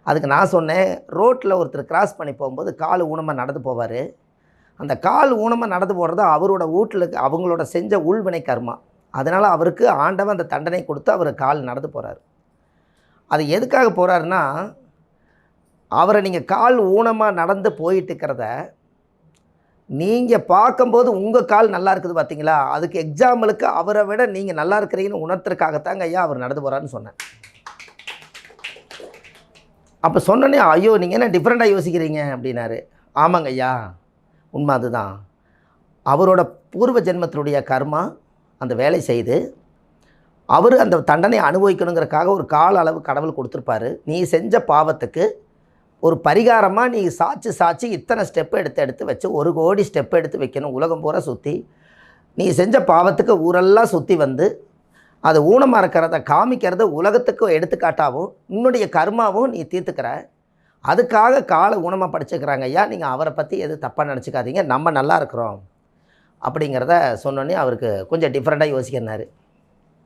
அதுக்கு நான் சொன்னேன், ரோட்டில் ஒருத்தர் கிராஸ் பண்ணி போகும்போது கால் ஊனமாக நடந்து போவார். அந்த கால் ஊனமாக நடந்து போகிறது அவரோட வீட்டில் அவங்களோட செஞ்ச உள்வினை கர்மா. அதனால் அவருக்கு ஆண்டவன் அந்த தண்டனை கொடுத்து அவர் கால் நடந்து போகிறார். அது எதுக்காக போகிறாருன்னா, அவரை நீங்கள் கால் ஊனமாக நடந்து போயிட்டு இருக்கிறத நீங்கள் பார்க்கும்போது உங்கள் கால் நல்லா இருக்குது பார்த்தீங்களா, அதுக்கு எக்ஸாம்பிளுக்கு அவரை விட நீங்கள் நல்லா இருக்கிறீங்கன்னு உணர்த்துறதுக்காகத்தாங்க ஐயா அவர் நடந்து போகிறாருன்னு சொன்னேன். அப்போ சொன்னோன்னே, ஐயோ நீங்கள் என்ன டிஃப்ரெண்ட்டாக யோசிக்கிறீங்க அப்படின்னாரு. ஆமாங்க ஐயா, உண்மை அதுதான். அவரோட பூர்வ ஜென்மத்தினுடைய கர்மா அந்த வேலை செய்து அவர் அந்த தண்டனை அனுபவிக்கணுங்கிறதுக்காக ஒரு கால அளவு கடவுள் கொடுத்துருப்பாரு. நீ செஞ்ச பாவத்துக்கு ஒரு பரிகாரமாக நீ சாட்சி இத்தனை ஸ்டெப்பு எடுத்து வச்சு 1 கோடி ஸ்டெப் எடுத்து வைக்கணும், உலகம் பூரா சுற்றி. நீ செஞ்ச பாவத்துக்கு ஊரெல்லாம் சுற்றி வந்து அது ஊனமாக இருக்கிறத காமிக்கிறத உலகத்துக்கு எடுத்துக்காட்டாகவும் உன்னுடைய கர்மாவும் நீ தீர்த்துக்கிற. அதுக்காக காலை ஊனமாக படிச்சுக்கிறாங்க ஐயா, நீங்கள் அவரை பற்றி எதுவும் தப்பாக நினச்சிக்காதீங்க, நம்ம நல்லா இருக்கிறோம் அப்படிங்கிறத சொன்னோன்னே அவருக்கு கொஞ்சம் டிஃப்ரெண்ட்டாக யோசிக்கிறாரு.